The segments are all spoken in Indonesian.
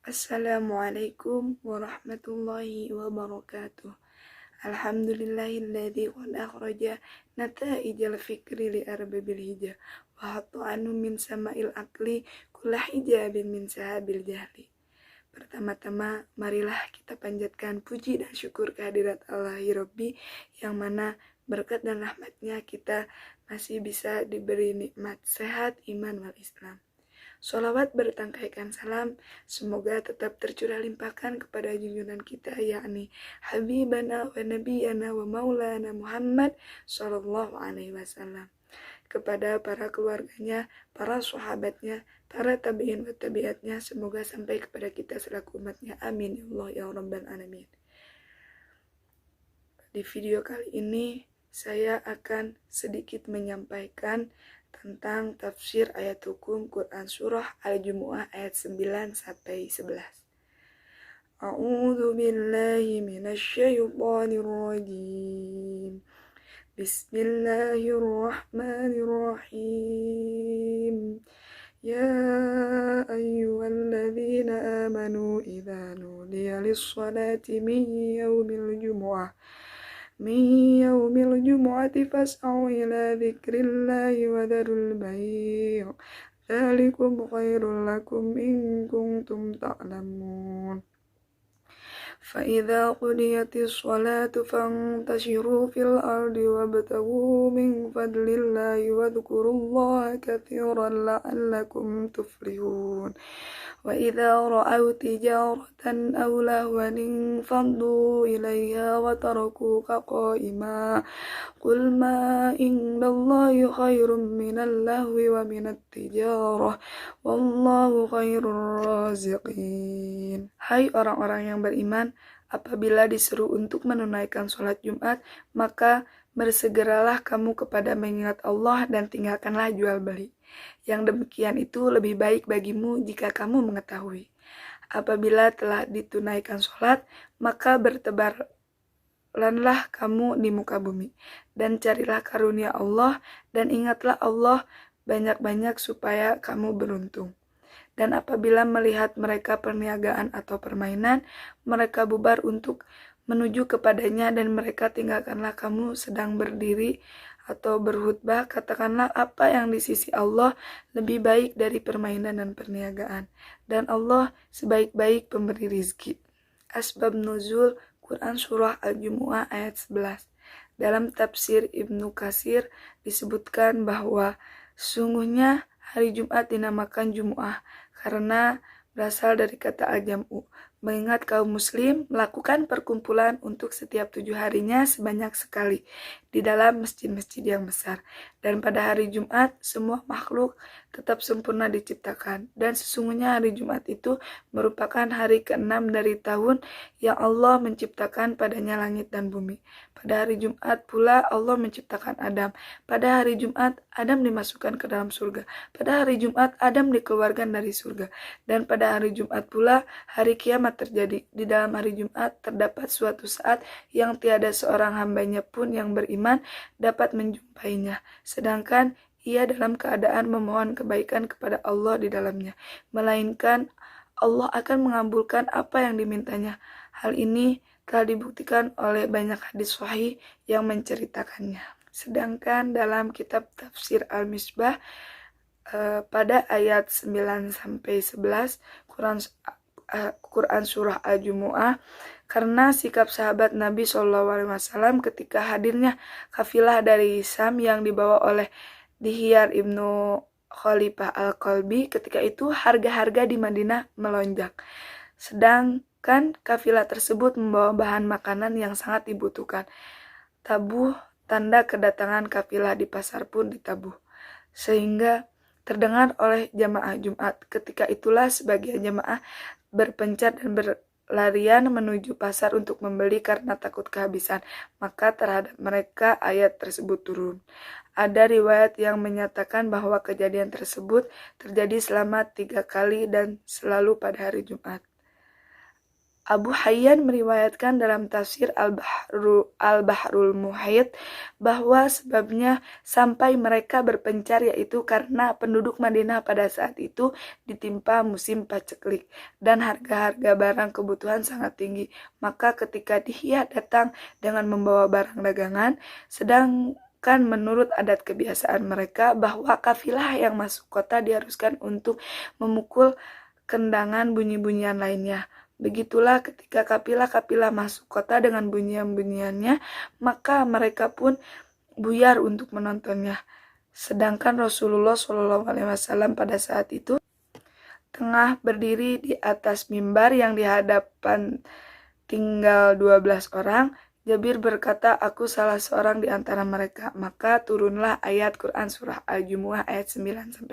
Assalamualaikum warahmatullahi wabarakatuh. Alhamdulillahilladzi qad akhraja nata'ijal fikri li arbabil hijah wa hatta anu min sama'il akli kulla hijabin min sahabil jahli. Pertama-tama marilah kita panjatkan puji dan syukur kehadirat Allah Rabbi yang mana berkat dan rahmatnya kita masih bisa diberi nikmat sehat, iman, wal Islam. Sholawat bertangkaikan salam semoga tetap tercurah limpahkan kepada junjungan kita yakni Habibana wa Nabiyana wa Maulana Muhammad Sallallahu Alaihi Wasallam, kepada para keluarganya, para sahabatnya, para tabi'in wa tabi'atnya, semoga sampai kepada kita selaku umatnya. Amin ya Allah ya Rabbal Alamin. Di video kali ini saya akan sedikit menyampaikan tentang tafsir ayat hukum Quran Surah Al-Jumu'ah ayat 9-11. A'udzu billahi minasyaitonir rajim. Bismillahirrahmanirrahim. Ya ayyuhalladzina amanu idza nudiya lis-salati min yaumil jumu'ati fas'au ila dzikrillahi wa dzarul bai' dzalikum khairul lakum in kuntum ta'lamun. فإذا قضيت الصلاة فانتشروا في الأرض وابتغوا من فضل الله واذكروا الله كثيرا لعلكم تفلحون وإذا رأوا تجارة أو لهوا انفضوا إليها وتركوك قائما قل ما عند الله خير من اللهو ومن التجارة والله خير الرازقين. Hai orang-orang yang beriman, apabila disuruh untuk menunaikan sholat Jumat, maka bersegeralah kamu kepada mengingat Allah dan tinggalkanlah jual beli. Yang demikian itu lebih baik bagimu jika kamu mengetahui. Apabila telah ditunaikan sholat, maka bertebaranlah kamu di muka bumi, dan carilah karunia Allah, dan ingatlah Allah banyak-banyak supaya kamu beruntung. Dan apabila melihat mereka perniagaan atau permainan, mereka bubar untuk menuju kepadanya, dan mereka tinggalkanlah kamu sedang berdiri atau berkhutbah, katakanlah apa yang di sisi Allah lebih baik dari permainan dan perniagaan, dan Allah sebaik-baik pemberi rizki. Asbab nuzul Quran Surah Al-Jumu'ah ayat 11. Dalam tafsir Ibnu Katsir disebutkan bahwa sesungguhnya hari Jumat dinamakan Jumu'ah karena berasal dari kata al-jam'u, mengingat kaum muslim melakukan perkumpulan untuk setiap 7 harinya sebanyak sekali di dalam masjid-masjid yang besar. Dan pada hari Jumat semua makhluk tetap sempurna diciptakan, dan sesungguhnya hari Jumat itu merupakan hari ke-6 dari tahun yang Allah menciptakan padanya langit dan bumi. Pada hari Jumat pula Allah menciptakan Adam. Pada hari Jumat Adam dimasukkan ke dalam surga. Pada hari Jumat Adam dikeluarkan dari surga. Dan pada hari Jumat pula hari kiamat terjadi. Di dalam hari Jumat terdapat suatu saat yang tiada seorang hambanya pun yang beriman dapat menjumpainya, sedangkan ia dalam keadaan memohon kebaikan kepada Allah di dalamnya, melainkan Allah akan mengabulkan apa yang dimintanya. Hal ini telah dibuktikan oleh banyak hadis sahih yang menceritakannya. Sedangkan dalam kitab tafsir Al-Misbah pada ayat 9-11 Quran Surah Al-Jumu'ah, karena sikap sahabat Nabi SAW ketika hadirnya kafilah dari Syam yang dibawa oleh Dihyar ibnu Khalifah Al-Qalbi, ketika itu harga-harga di Madinah melonjak. Sedangkan kafilah tersebut membawa bahan makanan yang sangat dibutuhkan. Tabuh tanda kedatangan kafilah di pasar pun ditabuh, sehingga terdengar oleh jamaah Jumat. Ketika itulah sebagian jamaah berpencar dan berlarian menuju pasar untuk membeli karena takut kehabisan. Maka terhadap mereka ayat tersebut turun. Ada riwayat yang menyatakan bahwa kejadian tersebut terjadi selama 3 kali dan selalu pada hari Jumat. Abu Hayyan meriwayatkan dalam tafsir Al-Bahrul Muhit bahwa sebabnya sampai mereka berpencar yaitu karena penduduk Madinah pada saat itu ditimpa musim paceklik dan harga-harga barang kebutuhan sangat tinggi. Maka ketika Dihyah datang dengan membawa barang dagangan, sedangkan menurut adat kebiasaan mereka bahwa kafilah yang masuk kota diharuskan untuk memukul kendangan bunyi-bunyian lainnya. Begitulah ketika kapilah-kapilah masuk kota dengan bunyian-bunyiannya, maka mereka pun buyar untuk menontonnya. Sedangkan Rasulullah SAW pada saat itu tengah berdiri di atas mimbar yang di hadapan tinggal 12 orang. Jabir berkata, aku salah seorang di antara mereka. Maka turunlah ayat Quran surah Al-Jumu'ah ayat 9-11.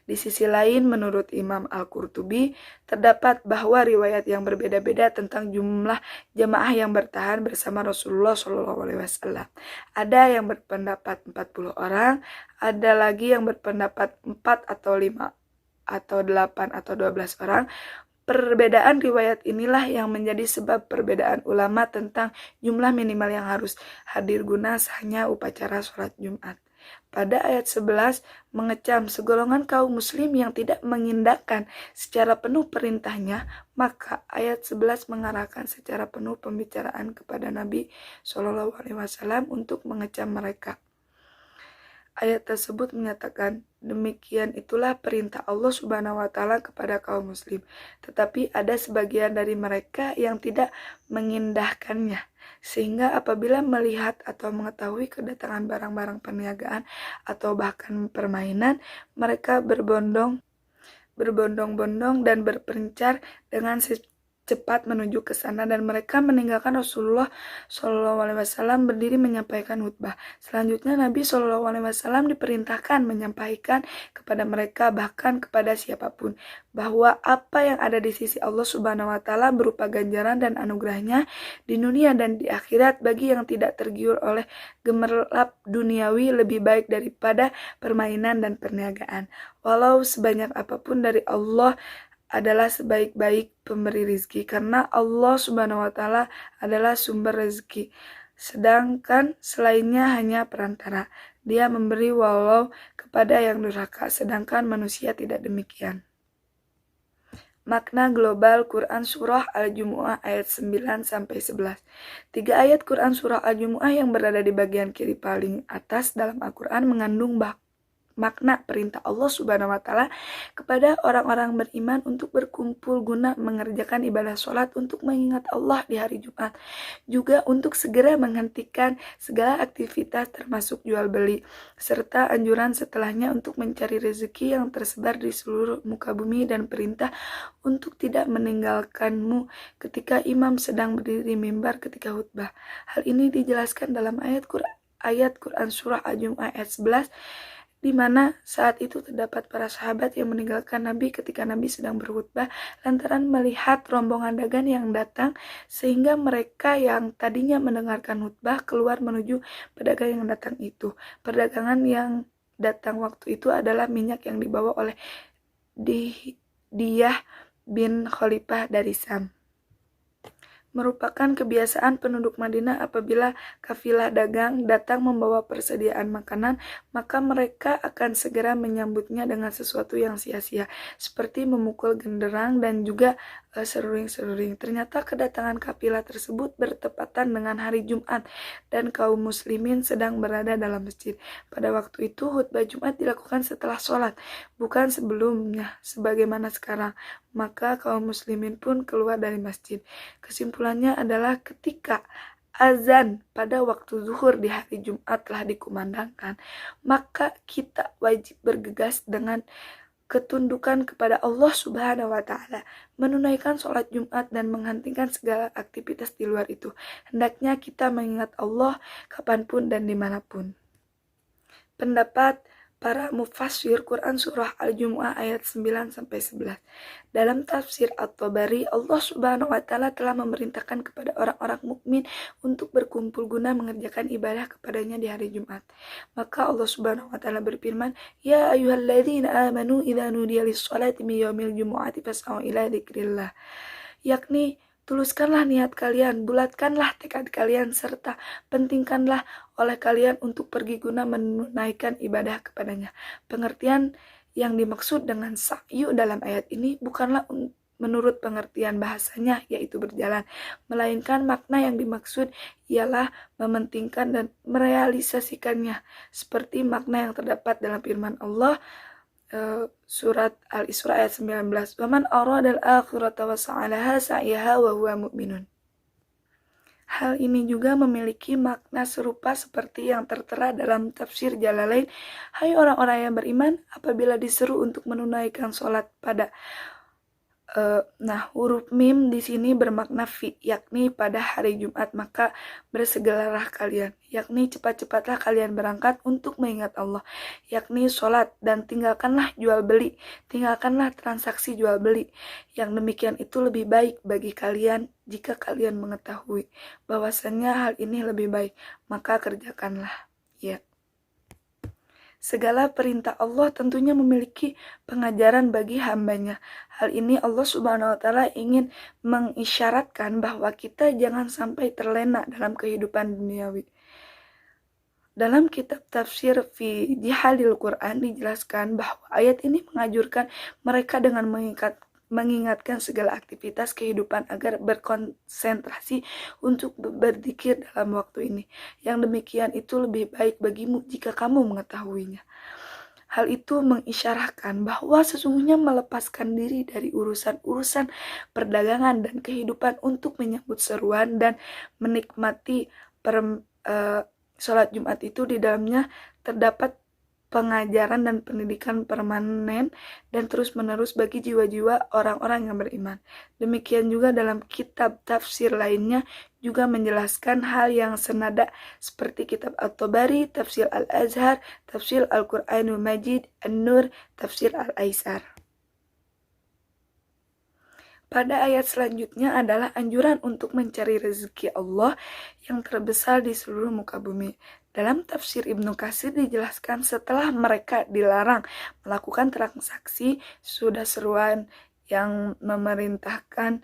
Di sisi lain, menurut Imam Al-Qurtubi, terdapat bahwa riwayat yang berbeda-beda tentang jumlah jemaah yang bertahan bersama Rasulullah SAW. Ada yang berpendapat 40 orang, ada lagi yang berpendapat 4 atau 5 atau 8 atau 12 orang. Perbedaan riwayat inilah yang menjadi sebab perbedaan ulama tentang jumlah minimal yang harus hadir guna sahnya upacara sholat Jumat. Pada ayat 11 mengecam segolongan kaum muslim yang tidak mengindahkan secara penuh perintahnya, maka ayat 11 mengarahkan secara penuh pembicaraan kepada Nabi SAW untuk mengecam mereka. Ayat tersebut menyatakan, demikian itulah perintah Allah Subhanahu wa Ta'ala kepada kaum muslim. Tetapi ada sebagian dari mereka yang tidak mengindahkannya. Sehingga apabila melihat atau mengetahui kedatangan barang-barang perniagaan atau bahkan permainan, mereka berbondong-bondong dan berpencar dengan cepat menuju ke sana dan mereka meninggalkan Rasulullah SAW berdiri menyampaikan khutbah. Selanjutnya Nabi SAW diperintahkan menyampaikan kepada mereka bahkan kepada siapapun bahwa apa yang ada di sisi Allah Subhanahu wa Ta'ala berupa ganjaran dan anugerahnya di dunia dan di akhirat bagi yang tidak tergiur oleh gemerlap duniawi lebih baik daripada permainan dan perniagaan. Walau sebanyak apapun dari Allah adalah sebaik-baik pemberi rizki karena Allah Subhanahu wa Ta'ala adalah sumber rezeki, sedangkan selainnya hanya perantara. Dia memberi walau kepada yang durhaka, sedangkan manusia tidak demikian. Makna global Quran Surah Al-Jumu'ah ayat 9-11. 3 ayat Quran Surah Al-Jumu'ah yang berada di bagian kiri paling atas dalam Al-Quran mengandung makna perintah Allah Subhanahu wa Ta'ala kepada orang-orang beriman untuk berkumpul guna mengerjakan ibadah sholat untuk mengingat Allah di hari Jumat, juga untuk segera menghentikan segala aktivitas termasuk jual beli, serta anjuran setelahnya untuk mencari rezeki yang tersebar di seluruh muka bumi dan perintah untuk tidak meninggalkanmu ketika imam sedang berdiri mimbar ketika khutbah. Hal ini dijelaskan dalam ayat Quran Surah Al-Jumu'ah ayat 11, di mana saat itu terdapat para sahabat yang meninggalkan Nabi ketika Nabi sedang berkhutbah lantaran melihat rombongan dagang yang datang, sehingga mereka yang tadinya mendengarkan khutbah keluar menuju pedagang yang datang itu. Perdagangan yang datang waktu itu adalah minyak yang dibawa oleh Diyah bin Khalifah dari Sam. Merupakan kebiasaan penduduk Madinah apabila kafilah dagang datang membawa persediaan makanan, maka mereka akan segera menyambutnya dengan sesuatu yang sia-sia, seperti memukul genderang dan juga seruling-seruling. Ternyata kedatangan kafilah tersebut bertepatan dengan hari Jumat dan kaum muslimin sedang berada dalam masjid. Pada waktu itu khutbah Jumat dilakukan setelah sholat, bukan sebelumnya sebagaimana sekarang. Maka kaum muslimin pun keluar dari masjid. Kesimpulannya adalah ketika azan pada waktu zuhur di hari Jumat telah dikumandangkan, maka kita wajib bergegas dengan ketundukan kepada Allah Subhanahu wa Ta'ala, menunaikan sholat Jumat dan menghentikan segala aktivitas di luar itu. Hendaknya kita mengingat Allah kapanpun dan dimanapun. Pendapat para mufassir Quran Surah Al-Jumu'ah ayat 9-11. Dalam tafsir At-Tabari, Allah Subhanahu wa Ta'ala telah memerintahkan kepada orang-orang mukmin untuk berkumpul guna mengerjakan ibadah kepadanya di hari Jumat. Maka Allah Subhanahu wa Ta'ala berfirman, "Ya ayyuhalladzina amanu idza nudiya lis-sholati min yaumil jumu'ati fas'au ila dzikrillah." Yakni Tuluskanlah niat kalian, bulatkanlah tekad kalian, serta pentingkanlah oleh kalian untuk pergi guna menunaikan ibadah kepadanya. Pengertian yang dimaksud dengan sa'yu dalam ayat ini bukanlah menurut pengertian bahasanya, yaitu berjalan, melainkan makna yang dimaksud ialah mementingkan dan merealisasikannya, seperti makna yang terdapat dalam firman Allah surat Al-Isra ayat 19. Waman aradal akhirata wa sa'alaha sa'yaha wa huwa mu'minun. Hal ini juga memiliki makna serupa seperti yang tertera dalam tafsir Jalalain. Hai orang-orang yang beriman, apabila diseru untuk menunaikan sholat pada huruf mim di sini bermakna fi, yakni pada hari Jumat, maka bersegeralah kalian, yakni cepat-cepatlah kalian berangkat untuk mengingat Allah, yakni sholat, dan tinggalkanlah jual beli, tinggalkanlah transaksi jual beli. Yang demikian itu lebih baik bagi kalian jika kalian mengetahui bahwasannya hal ini lebih baik, maka kerjakanlah. Ya. Segala perintah Allah tentunya memiliki pengajaran bagi hambanya. Hal ini Allah Subhanahu wa Ta'ala ingin mengisyaratkan bahwa kita jangan sampai terlena dalam kehidupan duniawi. Dalam kitab tafsir fi Jihalil Quran dijelaskan bahwa ayat ini mengajurkan mereka dengan mengingatkan segala aktivitas kehidupan agar berkonsentrasi untuk berzikir dalam waktu ini. Yang demikian itu lebih baik bagimu jika kamu mengetahuinya. Hal itu mengisyarahkan bahwa sesungguhnya melepaskan diri dari urusan-urusan perdagangan dan kehidupan untuk menyambut seruan dan menikmati sholat Jumat itu di dalamnya terdapat pengajaran dan pendidikan permanen dan terus-menerus bagi jiwa-jiwa orang-orang yang beriman. Demikian juga dalam kitab tafsir lainnya juga menjelaskan hal yang senada seperti kitab At-Tabari, tafsir Al-Azhar, tafsir Al-Quranul Majid, An-Nur, tafsir Al-Aisar. Pada ayat selanjutnya adalah anjuran untuk mencari rezeki Allah yang terbesar di seluruh muka bumi. Dalam tafsir Ibnu Katsir dijelaskan setelah mereka dilarang melakukan transaksi sudah seruan yang memerintahkan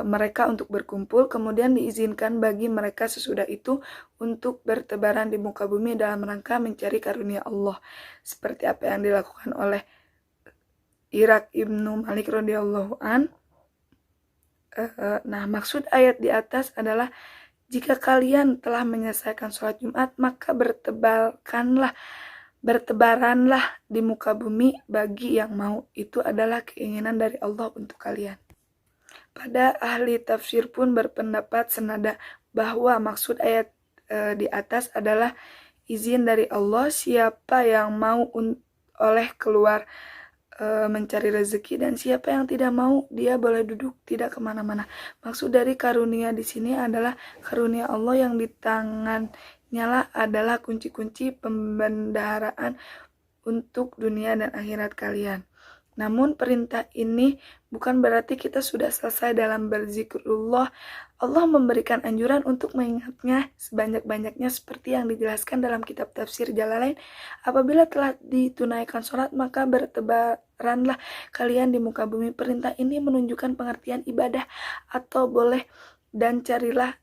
mereka untuk berkumpul, kemudian diizinkan bagi mereka sesudah itu untuk bertebaran di muka bumi dalam rangka mencari karunia Allah, seperti apa yang dilakukan oleh Irak Ibnu Malik radhiyallahu an. Maksud ayat di atas adalah jika kalian telah menyelesaikan sholat Jumat, maka bertebaranlah di muka bumi bagi yang mau. Itu adalah keinginan dari Allah untuk kalian. Pada ahli tafsir pun berpendapat senada bahwa maksud ayat di atas adalah izin dari Allah, siapa yang mau oleh keluar mencari rezeki, dan siapa yang tidak mau dia boleh duduk tidak kemana-mana. Maksud dari karunia di sini adalah karunia Allah yang di tangannya lah adalah kunci-kunci pembendaharaan untuk dunia dan akhirat kalian. Namun perintah ini bukan berarti kita sudah selesai dalam berzikrullah. Allah memberikan anjuran untuk mengingatnya sebanyak-banyaknya seperti yang dijelaskan dalam kitab tafsir Jalalain. Apabila telah ditunaikan sholat, maka bertebaranlah kalian di muka bumi. Perintah ini menunjukkan pengertian ibadah atau boleh dan carilah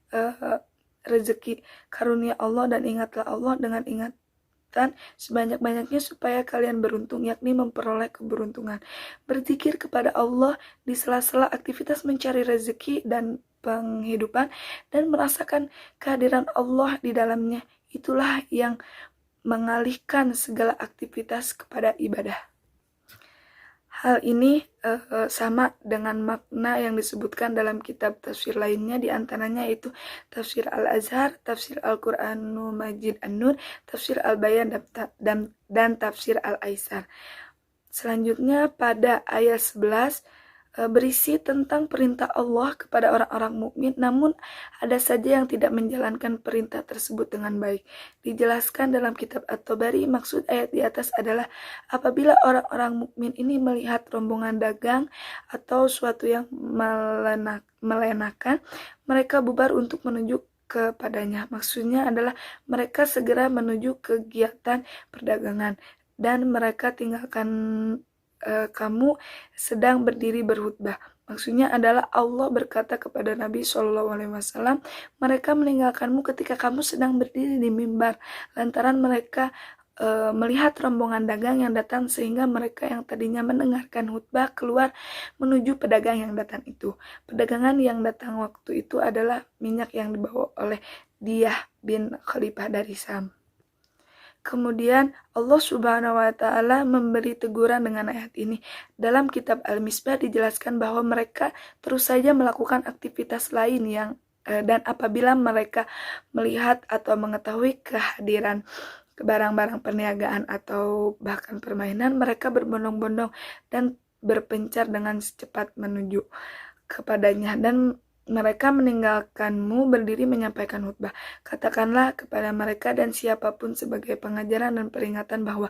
rezeki karunia Allah dan ingatlah Allah dengan sebanyak-banyaknya supaya kalian beruntung, yakni memperoleh keberuntungan. Berzikir kepada Allah di sela-sela aktivitas mencari rezeki dan penghidupan dan merasakan kehadiran Allah di dalamnya, itulah yang mengalihkan segala aktivitas kepada ibadah. Hal ini sama dengan makna yang disebutkan dalam kitab tafsir lainnya, diantaranya yaitu tafsir Al-Azhar, tafsir Al-Quranul Majid An-Nur, tafsir Al-Bayan, dan tafsir Al-Aisar. Selanjutnya pada ayat 11 berisi tentang perintah Allah kepada orang-orang mukmin, namun ada saja yang tidak menjalankan perintah tersebut dengan baik. Dijelaskan dalam kitab At-Tabari, maksud ayat di atas adalah apabila orang-orang mukmin ini melihat rombongan dagang atau suatu yang melenakan, mereka bubar untuk menuju kepadanya. Maksudnya adalah mereka segera menuju kegiatan perdagangan dan mereka tinggalkan kamu sedang berdiri berkhutbah. Maksudnya adalah Allah berkata kepada Nabi SAW, mereka meninggalkanmu ketika kamu sedang berdiri di mimbar, lantaran mereka melihat rombongan dagang yang datang sehingga mereka yang tadinya mendengarkan khutbah keluar menuju pedagang yang datang itu. Pedagangan yang datang waktu itu adalah minyak yang dibawa oleh Diyah bin Khalifah dari Sam. Kemudian Allah Subhanahu wa taala memberi teguran dengan ayat ini. Dalam kitab Al-Misbah dijelaskan bahwa mereka terus saja melakukan aktivitas lain yang dan apabila mereka melihat atau mengetahui kehadiran barang-barang perniagaan atau bahkan permainan, mereka berbondong-bondong dan berpencar dengan secepat menuju kepadanya, dan mereka meninggalkanmu berdiri menyampaikan khutbah. Katakanlah kepada mereka dan siapapun sebagai pengajaran dan peringatan bahwa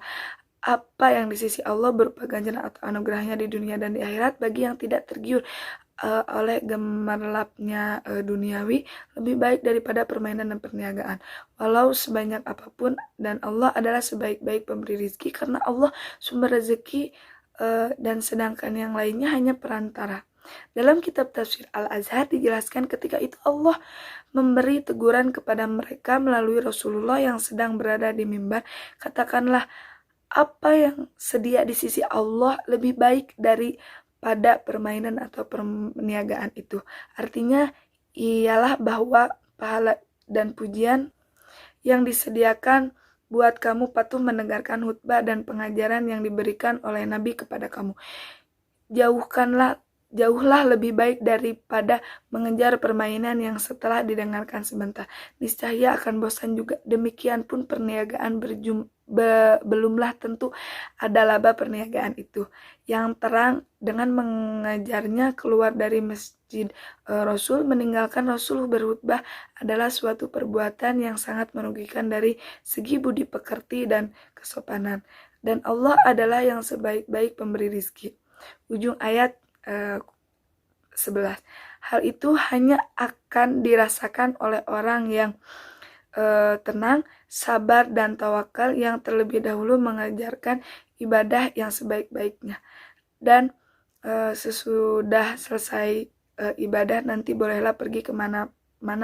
apa yang di sisi Allah berupa ganjaran atau anugerahnya di dunia dan di akhirat bagi yang tidak tergiur oleh gemerlapnya duniawi lebih baik daripada permainan dan perniagaan, walau sebanyak apapun, dan Allah adalah sebaik-baik pemberi rezeki karena Allah sumber rezeki dan sedangkan yang lainnya hanya perantara. Dalam kitab tafsir Al-Azhar dijelaskan ketika itu Allah memberi teguran kepada mereka melalui Rasulullah yang sedang berada di mimbar. Katakanlah, apa yang sedia di sisi Allah lebih baik daripada permainan atau perniagaan itu. Artinya ialah bahwa pahala dan pujian yang disediakan buat kamu patuh mendengarkan khutbah dan pengajaran yang diberikan oleh Nabi kepada kamu. Jauhlah lebih baik daripada mengejar permainan yang setelah didengarkan sebentar niscaya akan bosan juga. Demikian pun perniagaan belumlah tentu ada laba perniagaan itu yang terang. Dengan mengajarnya keluar dari masjid Rasul, meninggalkan Rasul berkhutbah adalah suatu perbuatan yang sangat merugikan dari segi budi pekerti dan kesopanan, dan Allah adalah yang sebaik-baik pemberi rizki. Ujung ayat 11. Hal itu hanya akan dirasakan oleh orang yang tenang, sabar, dan tawakal yang terlebih dahulu mengajarkan ibadah yang sebaik-baiknya. Dan sesudah selesai ibadah nanti bolehlah pergi kemana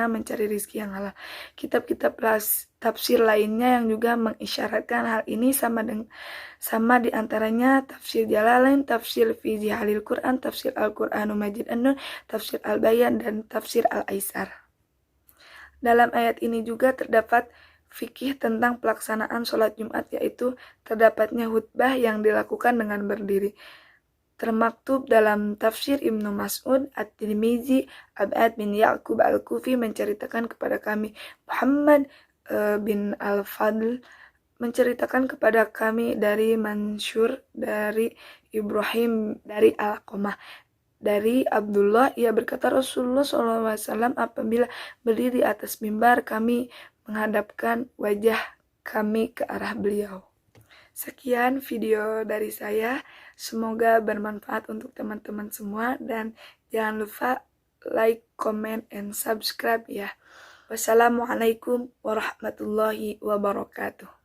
mencari rizki yang halal. Kitab-kitab tafsir lainnya yang juga mengisyaratkan hal ini sama diantaranya tafsir Jalalain, tafsir fi Zihalil Quran, tafsir Al-Quranul Majid An-Nur, tafsir Al-Bayan, dan tafsir Al-Aisar. Dalam ayat ini juga terdapat fikih tentang pelaksanaan sholat Jumat, yaitu terdapatnya khutbah yang dilakukan dengan berdiri. Termaktub dalam tafsir Ibnu Mas'ud, At-Tirmizi, Ab'ad bin Ya'qub Al-Kufi menceritakan kepada kami, Muhammad bin Al-Fadl menceritakan kepada kami dari Mansur, dari Ibrahim, dari Al-Qamah, dari Abdullah, ia berkata Rasulullah SAW apabila berdiri di atas mimbar, kami menghadapkan wajah kami ke arah beliau. Sekian video dari saya, semoga bermanfaat untuk teman-teman semua, dan jangan lupa like, comment, and subscribe ya. Wassalamualaikum warahmatullahi wabarakatuh.